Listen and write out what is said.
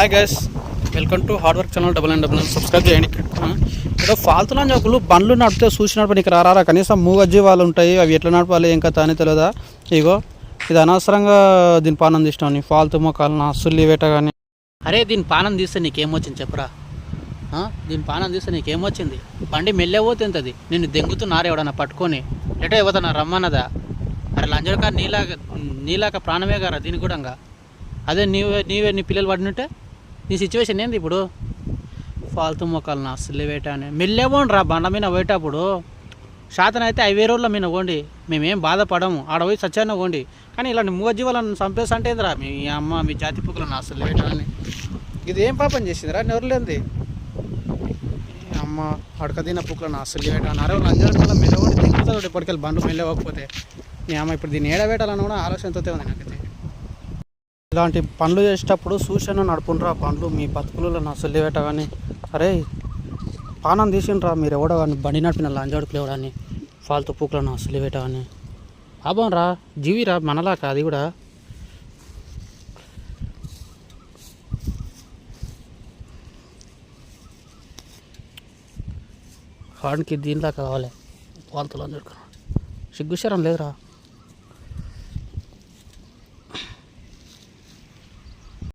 Hi guys, welcome to hard work channel. Double subscribe చేయండి. ఏదో ఫాల్తులో చెప్పులు బండ్లు నడిపితే చూసినప్పుడు నీకు రారా కనీసం మూగజీవాలు ఉంటాయి, అవి ఎట్లా నడపాలి ఏం కథ అని తెలియదా? ఇగో ఇది అనవసరంగా దీని పానం తీసినావు, ఫాల్తు మొక్కలు నా అస్సులు వేట కానీ. అరే దీని పానం తీస్తే నీకేమొచ్చింది చెప్పురా? దీని పానం తీస్తే నీకేమొచ్చింది? బండి మెల్లెపోతుంది, నిన్ను దెంగుతున్నారు ఎవడన్నా పట్టుకొని ఎటో ఇవ్వతన్నా రమ్మన్నదా? అరే లంజడకా నీలాక ప్రాణమే గారా దీనికి కూడా. అదే నీవే నీ పిల్లలు పడినట్టే నీ సిచ్యువేషన్ ఏంది ఇప్పుడు? ఫాల్తు మొక్కలు నా అస్సలు వేట అని మెల్లేపోండి రా బండ మీద పోయేటప్పుడు. శాతం అయితే 5,000 రోజుల మీద పోండి, మేమేం బాధపడము, ఆడ పోయి సత్యాన్న పోండి. కానీ ఇలాంటి మూగజీవాలను చంపేసి అంటే ఏందిరా మీ అమ్మ మీ జాతి పుక్కులు నా అస్సలు వేట అని. ఇది ఏం పాపం చేసిందిరా నెవరులేంది అమ్మ అడకదిన పుక్కులు నా అస్సలు వేట అని. అరే లంజడ మెల్లగొండి దిగుతుంది ఇప్పటికెళ్ళి బండ్లు మెల్లవకపోతే మీ అమ్మ ఇప్పుడు దీన్ని ఏడవేటాలని కూడా ఆలోచనతో ఉంది నాకైతే. ఇలాంటి పనులు చేసేటప్పుడు సూచన నడుపుండ్రా బండ్లు మీ బతుకులలో నా సొల్లివేట కానీ. అరే పానం తీసిండ్రా మీరు ఎవడో కానీ బండి నడిపిన లంజాడుకులు ఎవడని ఫాల్తు పూకులు నా సొల్లివేట కానీ. పాపం రా జీవిరా మనలాక అది కూడా. హార్డ్కి దీనిలా కావాలి ఫాల్తులు లంజాడుకున్నా సిగ్గుశరం లేదురా.